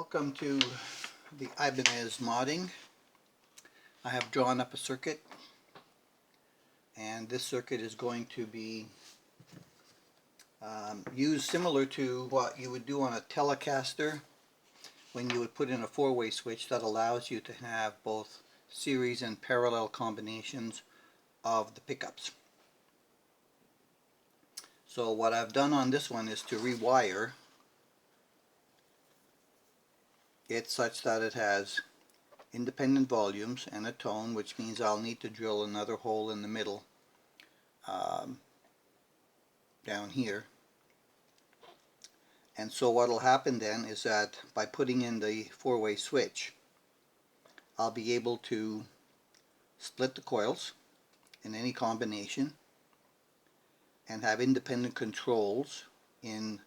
Welcome to the Ibanez modding. I have drawn up a circuit, and this circuit is going to be used similar to what you would do on a Telecaster when you would put in a four-way switch that allows you to have both series and parallel combinations of the pickups. So what I've done on this one is to rewire it such that it has independent volumes and a tone, which means I'll need to drill another hole in the middle down here. And so what will happen then is that by putting in the four-way switch, I'll be able to split the coils in any combination and have independent controls in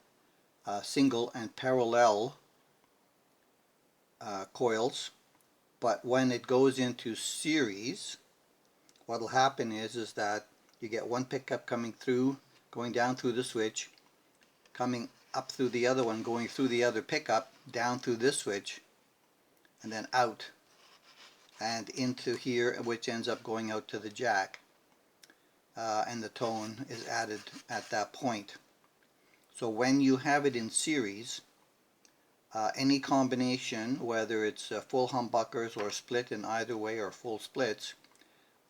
single and parallel coils. But when it goes into series, what will happen is that you get one pickup coming through, going down through the switch, coming up through the other one, going through the other pickup, down through this switch, and then out and into here, which ends up going out to the jack, and the tone is added at that point. So when you have it in series, any combination, whether it's full humbuckers or split in either way or full splits,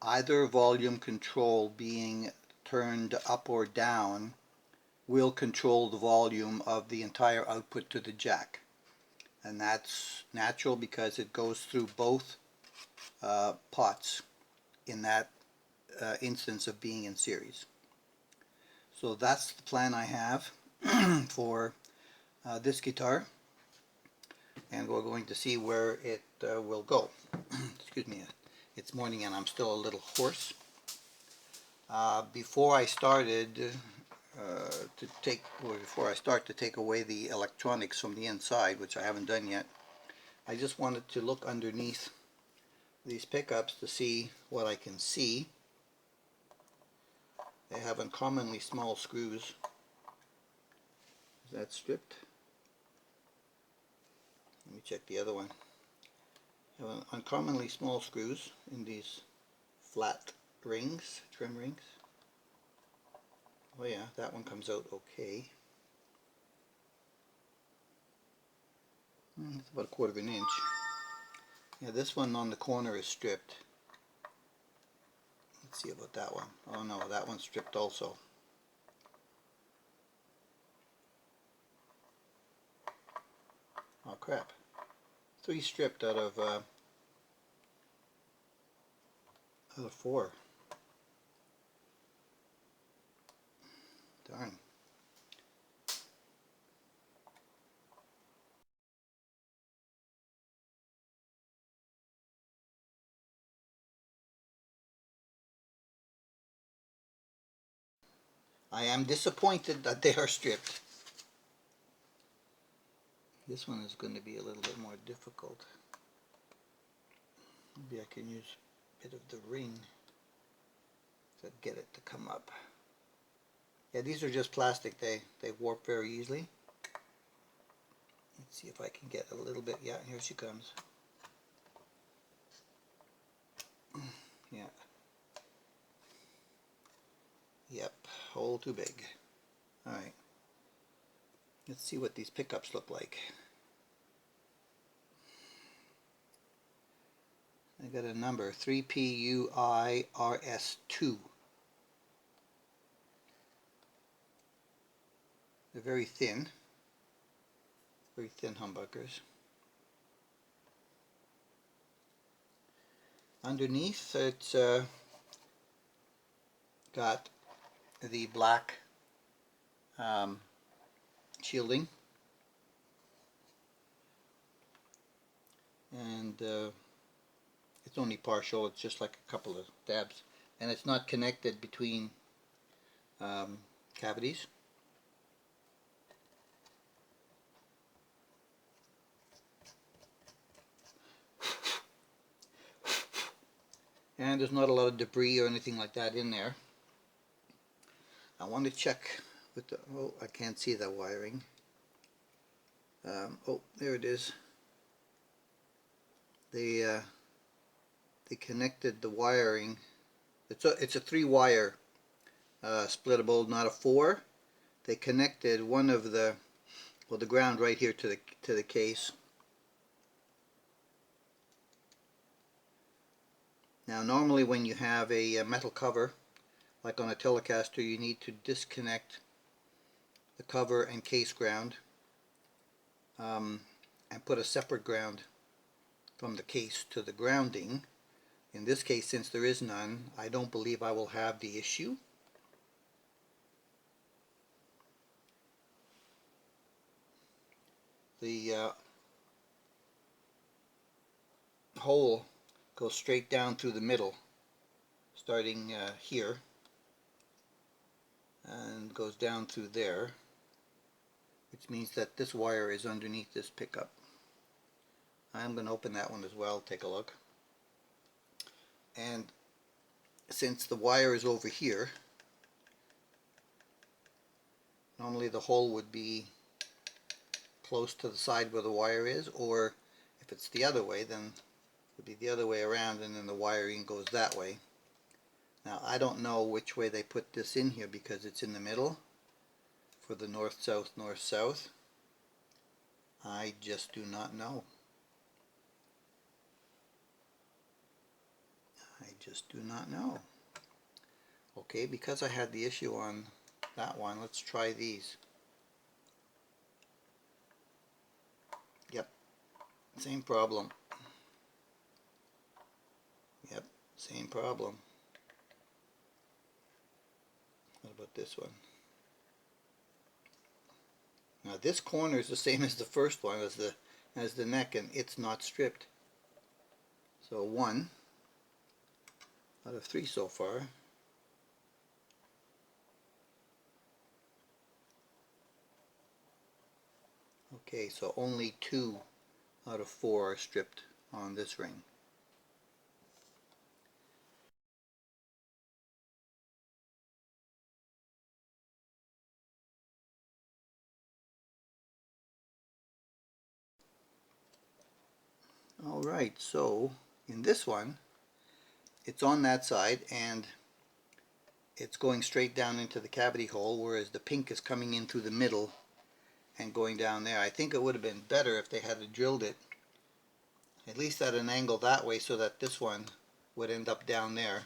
either volume control being turned up or down will control the volume of the entire output to the jack. And that's natural because it goes through both pots in that instance of being in series. So that's the plan I have for this guitar, and we're going to see where it will go. Excuse me, it's morning and I'm still a little hoarse. Before I start to take away the electronics from the inside, which I haven't done yet, I just wanted to look underneath these pickups to see what I can see. They have uncommonly small screws. Is that stripped? Let me check the other one. They have uncommonly small screws in these flat rings, trim rings. Oh yeah, that one comes out okay. It's about 1/4 of an inch. Yeah, this one on the corner is stripped. Let's see about that one. Oh no, that one's stripped also. Oh crap. 3 stripped out of 4. Darn. I am disappointed that they are stripped. This one is going to be a little bit more difficult. Maybe I can use a bit of the ring to get it to come up. Yeah, these are just plastic. They warp very easily. Let's see if I can get a little bit. Yeah, here she comes. Yeah. Yep, hole too big. Alright. Let's see what these pickups look like. I got a number, 3PUIRS2. They're very thin humbuckers. Underneath it's got the black shielding, and it's only partial. It's just like a couple of dabs, and it's not connected between cavities. And there's not a lot of debris or anything like that in there. I want to check with the, oh, I can't see the wiring. Oh, there it is. they connected the wiring. It's a 3-wire splittable, not a 4. They connected one of the ground right here to the case. Now normally when you have a metal cover, like on a Telecaster, you need to disconnect the cover and case ground and put a separate ground from the case to the grounding. In this case, since there is none, I don't believe I will have the issue. The hole goes straight down through the middle, starting here, and goes down through there, which means that this wire is underneath this pickup. I'm going to open that one as well, take a look. And since the wire is over here, normally the hole would be close to the side where the wire is, or if it's the other way, then it would be the other way around, and then the wiring goes that way. Now I don't know which way they put this in here because it's in the middle for the north-south, north-south. I just do not know. I just do not know. Okay, because I had the issue on that one, let's try these. Yep, same problem. Yep, same problem. What about this one? Now this corner is the same as the first one, as the neck, and it's not stripped. So 1 out of 3 so far. Okay, so only 2 out of 4 are stripped on this ring. Alright, so in this one, it's on that side and it's going straight down into the cavity hole, whereas the pink is coming in through the middle and going down there. I think it would have been better if they had drilled it at least at an angle that way, so that this one would end up down there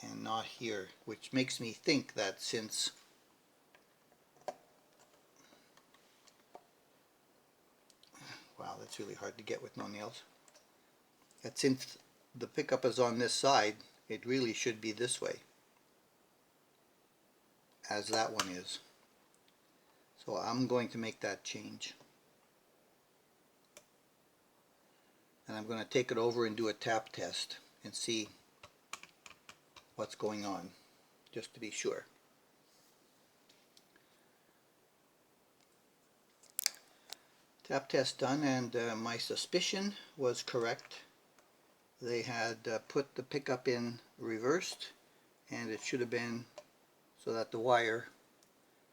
and not here, which makes me think that since wow, that's really hard to get with no nails. That since the pickup is on this side, it really should be this way as that one is. So I'm going to make that change. And I'm going to take it over and do a tap test and see what's going on, just to be sure. Tap test done, and my suspicion was correct. They had put the pickup in reversed, and it should have been so that the wire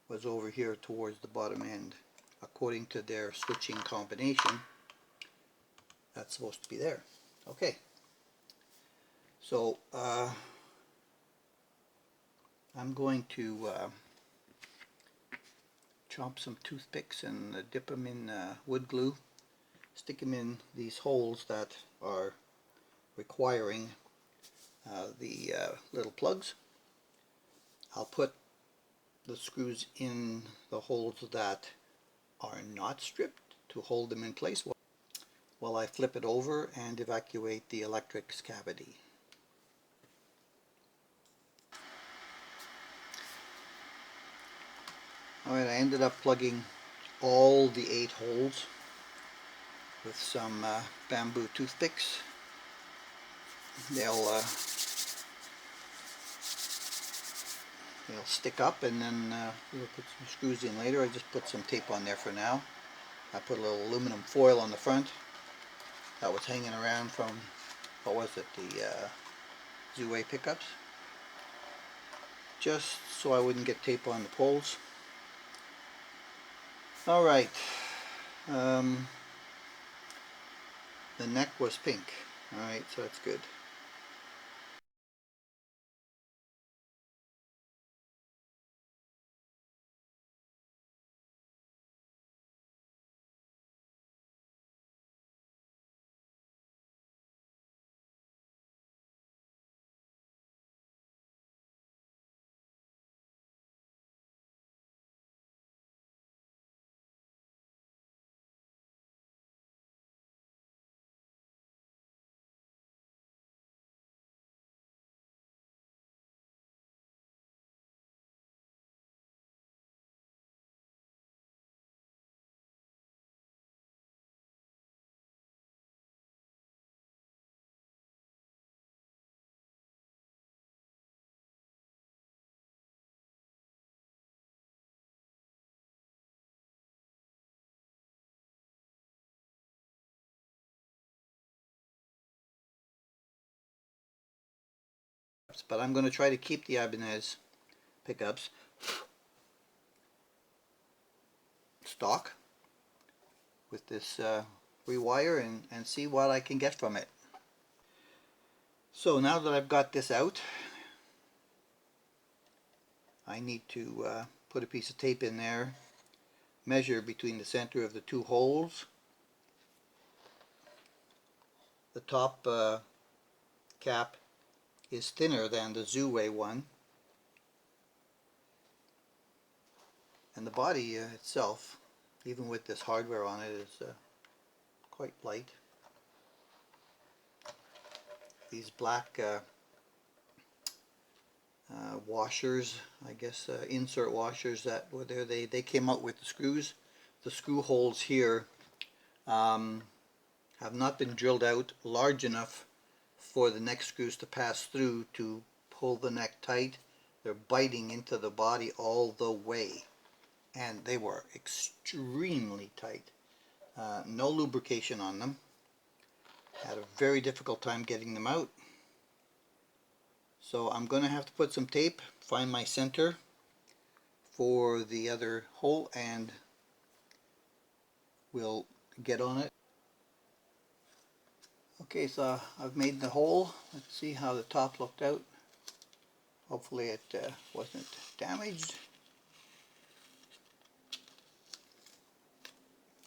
was over here towards the bottom end. According to their switching combination, that's supposed to be there. Okay, so I'm going to chop some toothpicks and dip them in wood glue, stick them in these holes that are requiring the little plugs. I'll put the screws in the holes that are not stripped to hold them in place while I flip it over and evacuate the electrics cavity. Alright, I ended up plugging all the 8 holes with some bamboo toothpicks. They'll stick up, and then we'll put some screws in later. I just put some tape on there for now. I put a little aluminum foil on the front that was hanging around from, what was it, the ZUA pickups, just so I wouldn't get tape on the poles. Alright, the neck was pink. Alright, so that's good. But I'm going to try to keep the Ibanez pickups stock with this rewire and see what I can get from it. So now that I've got this out, I need to put a piece of tape in there, measure between the center of the two holes. The top cap is thinner than the GRGA120, and the body itself, even with this hardware on it, is quite light. These black washers, I guess insert washers that were there, they came out with the screws. The screw holes here have not been drilled out large enough for the neck screws to pass through to pull the neck tight. They're biting into the body all the way, and they were extremely tight. No lubrication on them. Had a very difficult time getting them out. So I'm going to have to put some tape, find my center for the other hole, and we'll get on it. Okay, so I've made the hole. Let's see how the top looked out. Hopefully it wasn't damaged.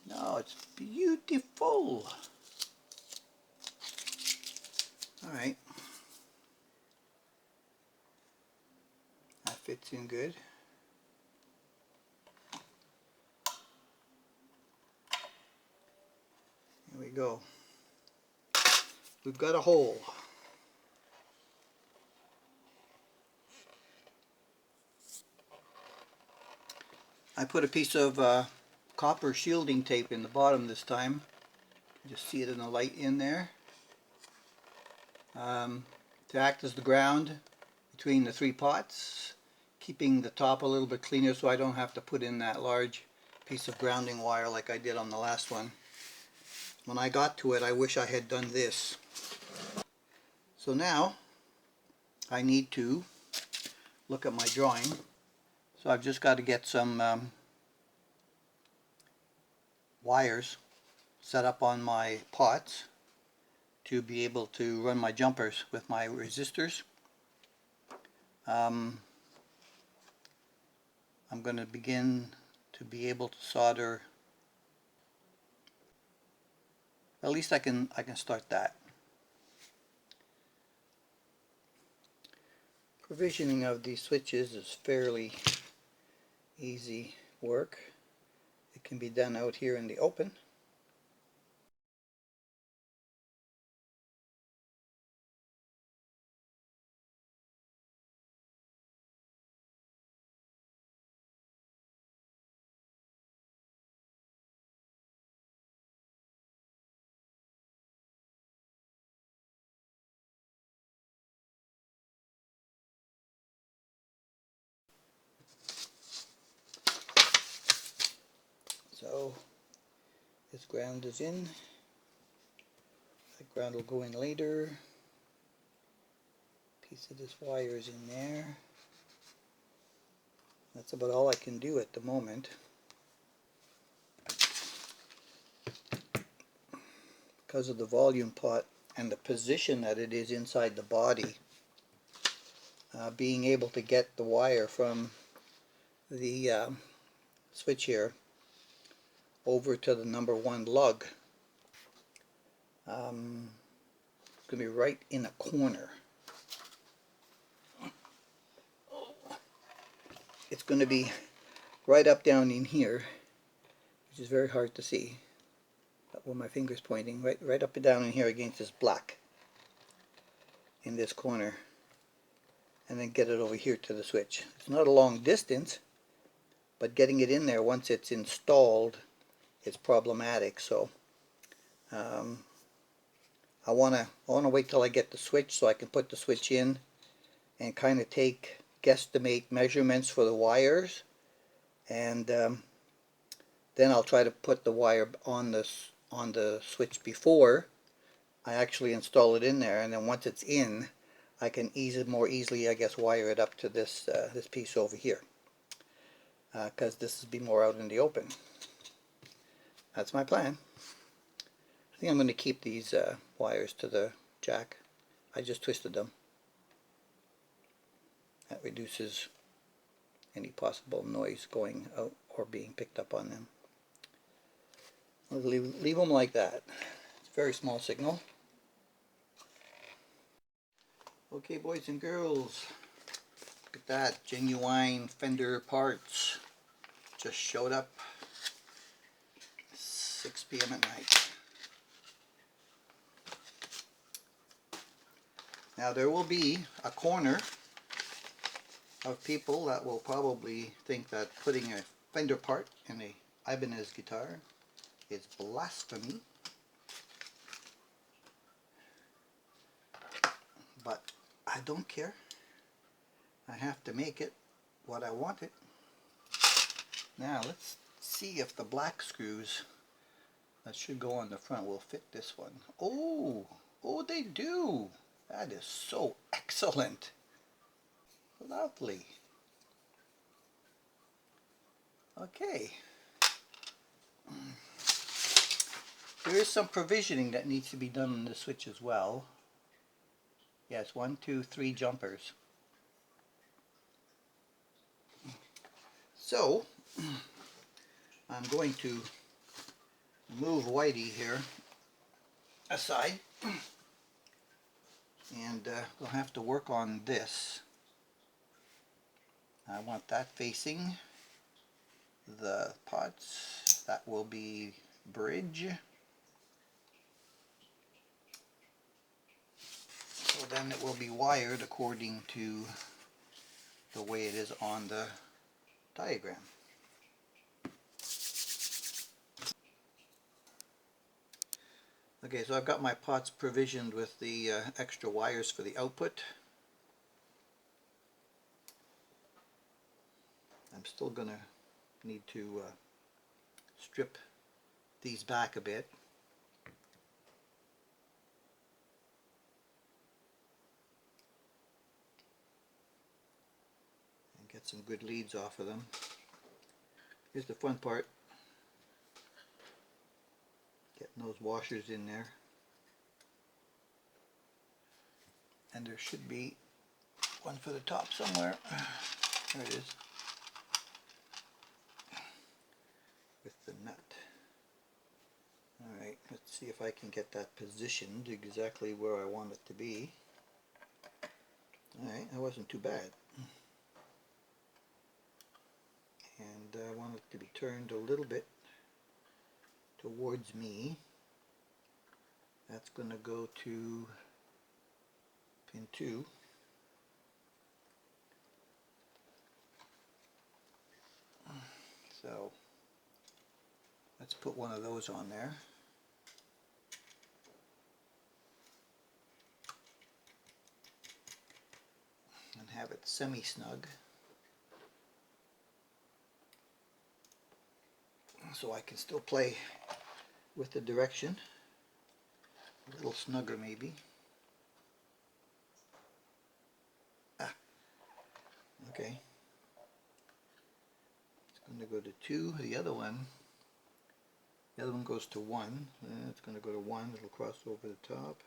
No, it's beautiful. Alright. That fits in good. Here we go. We've got a hole. I put a piece of copper shielding tape in the bottom this time. Just see it in the light in there. To act as the ground between the three pots, keeping the top a little bit cleaner so I don't have to put in that large piece of grounding wire like I did on the last one. When I got to it, I wish I had done this. So now I need to look at my drawing. So I've just got to get some wires set up on my pots to be able to run my jumpers with my resistors. I'm going to begin to be able to solder. At least I can start that. Provisioning of these switches is fairly easy work. It can be done out here in the open. So this ground is in. That ground will go in later. Piece of this wire is in there. That's about all I can do at the moment. because of the volume pot and the position that it is inside the body, being able to get the wire from the switch here over to the number 1 lug. It's going to be right in a corner. It's going to be right up down in here, which is very hard to see. Where my finger's pointing, right up and down in here against this black in this corner, and then get it over here to the switch. It's not a long distance, but getting it in there once it's installed is problematic. So I wanna wait till I get the switch so I can put the switch in and kind of guesstimate measurements for the wires, and then I'll try to put the wire on the switch before I actually install it in there, and then once it's in, I can more easily, I guess, wire it up to this this piece over here, because this will be more out in the open. That's my plan. I think I'm going to keep these wires to the jack. I just twisted them. That reduces any possible noise going out or being picked up on them. I'll leave them like that. It's a very small signal. Okay, boys and girls, look at that. Genuine Fender parts just showed up. 6 p.m. at night. Now there will be a corner of people that will probably think that putting a Fender part in a Ibanez guitar is blasphemy. But I don't care. I have to make it what I want it. Now let's see if the black screws that should go on the front will fit this one. Oh, they do. That is so excellent. Lovely. Okay. There is some provisioning that needs to be done on the switch as well. Yes, 1, 2, 3 jumpers. So, I'm going to move Whitey here aside, and we'll have to work on this. I want that facing the pots. That will be bridge. So then it will be wired according to the way it is on the diagram. Okay, so I've got my pots provisioned with the extra wires for the output. I'm still going to need to strip these back a bit. And get some good leads off of them. Here's the front part. Getting those washers in there. And there should be one for the top somewhere. There it is. With the nut. Alright, let's see if I can get that positioned exactly where I want it to be. Alright, that wasn't too bad. And I want it to be turned a little bit towards me. That's going to go to pin 2. So let's put one of those on there. And have it semi-snug. So I can still play with the direction. A little snugger maybe. Okay. It's going to go to 2. The other one The other one goes to 1. It's going to go to 1. It'll cross over the top.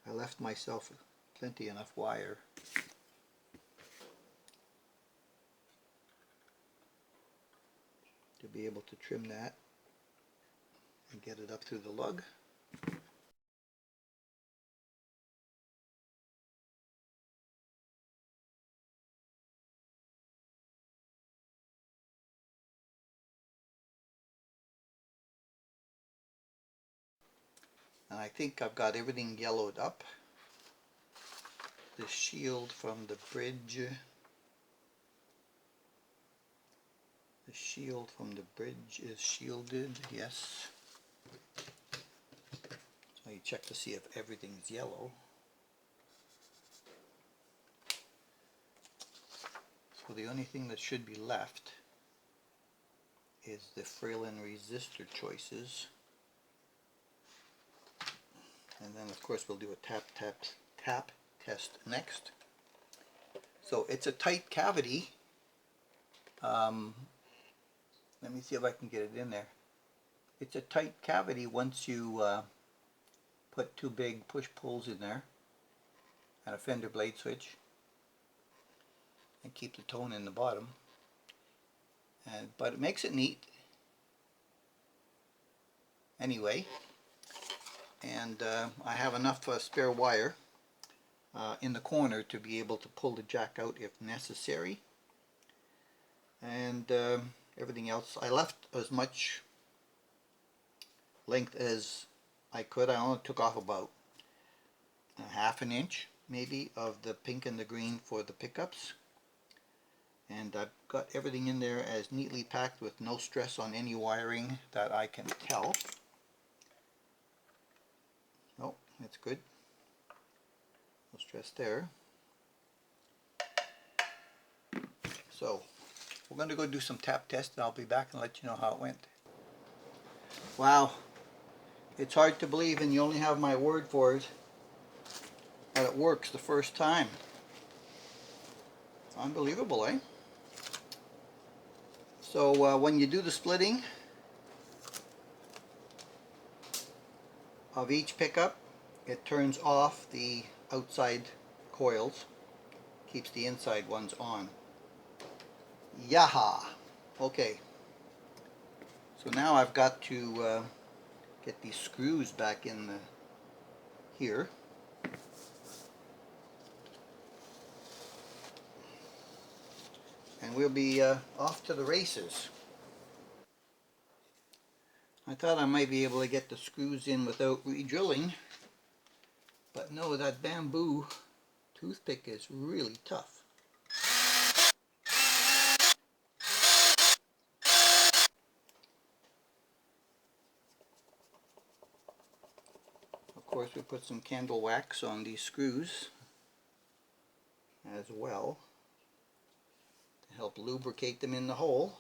I left myself plenty enough wire. To be able to trim that and get it up through the lug. And I think I've got everything yellowed up. The shield from the bridge. The shield from the bridge is shielded, yes. So you check to see if everything's yellow. So the only thing that should be left is the Fralin resistor choices. And then of course we'll do a tap test next. So it's a tight cavity. Let me see if I can get it in there. It's a tight cavity once you put 2 big push-pulls in there and a fender blade switch and keep the tone in the bottom. But it makes it neat anyway. And I have enough spare wire in the corner to be able to pull the jack out if necessary. And everything else, I left as much length as I could. I only took off about a ½ inch maybe of the pink and the green for the pickups. And I've got everything in there as neatly packed with no stress on any wiring that I can tell. Oh, that's good. No stress there. So we're going to go do some tap test and I'll be back and let you know how it went. Wow, it's hard to believe, and you only have my word for it, that it works the first time. Unbelievable, eh? So when you do the splitting of each pickup, it turns off the outside coils, keeps the inside ones on. Yaha! Okay, so now I've got to get these screws back in here. And we'll be off to the races. I thought I might be able to get the screws in without re-drilling, but no, that bamboo toothpick is really tough. Of course, we put some candle wax on these screws as well to help lubricate them in the hole.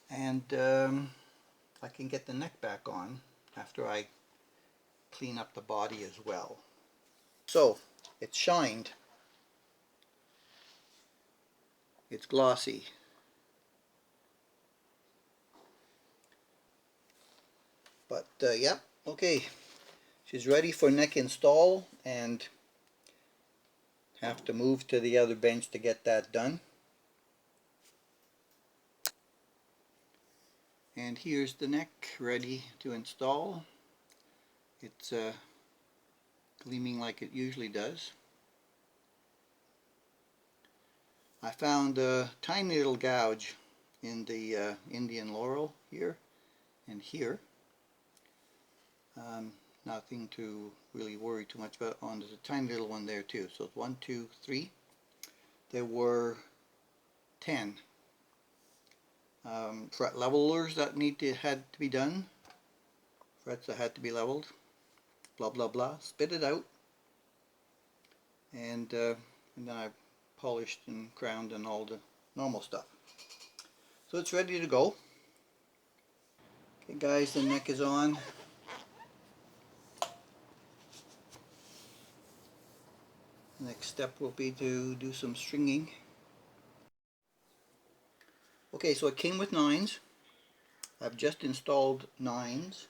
And I can get the neck back on after I clean up the body as well. So, it's shined. It's glossy. But yep, okay. She's ready for neck install, and have to move to the other bench to get that done. And here's the neck ready to install. It's gleaming like it usually does. I found a tiny little gouge in the Indian laurel here and here. Nothing to really worry too much about. Oh, and there's a tiny little one there too. So it's 1, 2, 3. There were 10 fret levelers that had to be done. Frets that had to be leveled. Blah blah blah. Spit it out, and then I polished and crowned and all the normal stuff. So it's ready to go. Okay guys, the neck is on. Next step will be to do some stringing. Okay, so it came with 9s. I've just installed 9s,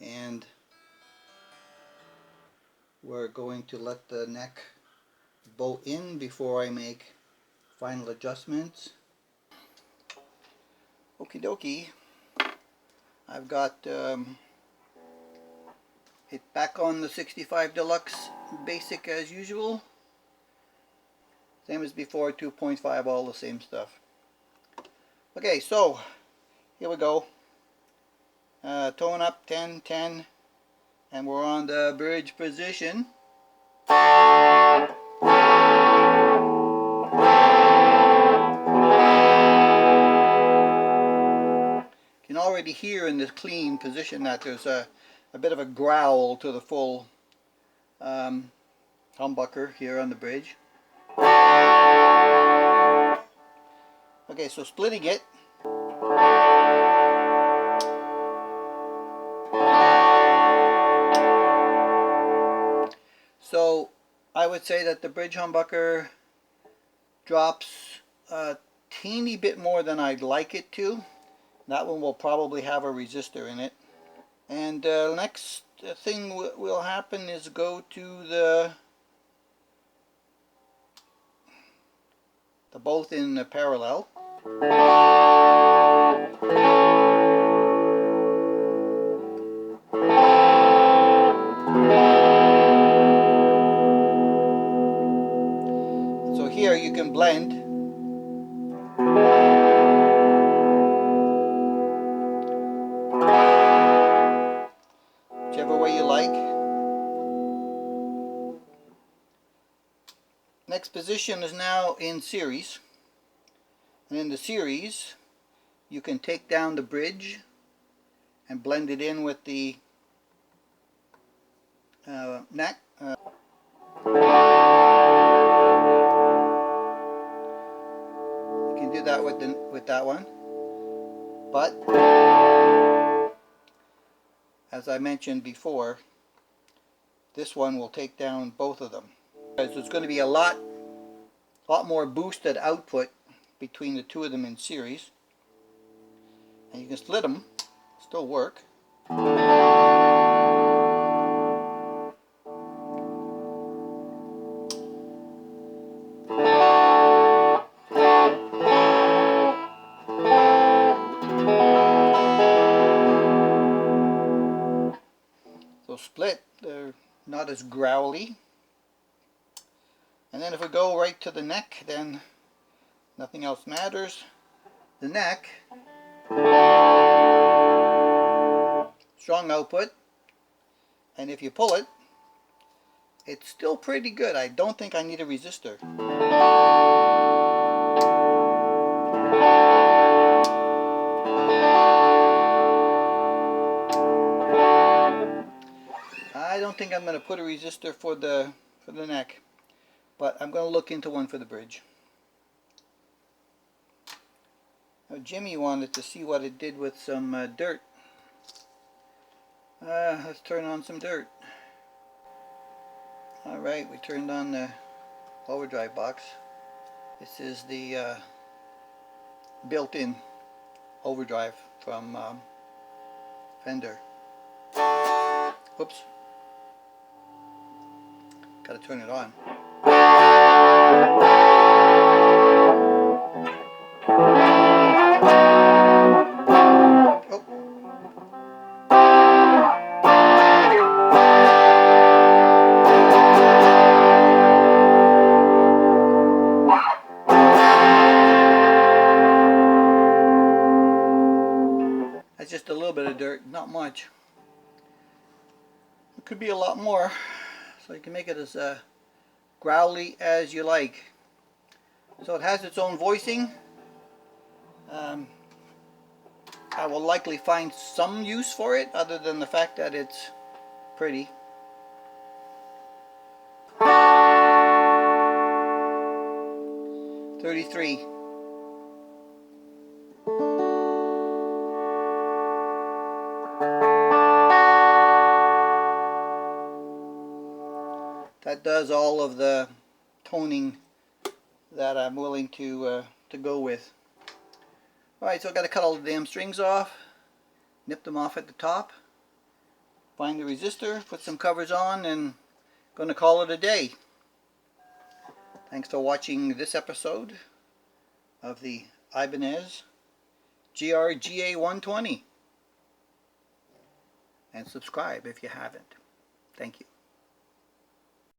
and we're going to let the neck bow in before I make final adjustments. Okie dokie, I've got it back on the 65 Deluxe basic as usual. Same as before, 2.5, all the same stuff. Okay, so here we go. Tone up 10, 10, and we're on the bridge position. You can already hear in this clean position that there's a bit of a growl to the full humbucker here on the bridge. Okay, so splitting it. So I would say that the bridge humbucker drops a teeny bit more than I'd like it to. That one will probably have a resistor in it. And next thing will happen is go to the both in parallel. So here you can blend. Whichever way you like. Next position is now in series. And in the series, you can take down the bridge and blend it in with the neck. You can do that with that one. But as I mentioned before, this one will take down both of them. So it's going to be a lot more boosted output between the two of them in series. And you can split them, still work. So split, they're not as growly. And then if we go right to the neck, then nothing else matters. The neck, strong output, and if you pull it, it's still pretty good. I don't think I need a resistor. I don't think I'm going to put a resistor for the neck, but I'm going to look into one for the bridge. Now, Jimmy wanted to see what it did with some dirt. Let's turn on some dirt. Alright, we turned on the Overdrive box. This is the built-in Overdrive from Fender. Oops. Gotta turn it on. That's just a little bit of dirt, not much. It could be a lot more, so you can make it as growly as you like. So it has its own voicing. I will likely find some use for it other than the fact that it's pretty. $33. That does all of the toning that I'm willing to go with. Alright, so I've got to cut all the damn strings off, nip them off at the top, find the resistor, put some covers on, and going to call it a day. Thanks for watching this episode of the Ibanez GRGA120. And subscribe if you haven't. Thank you.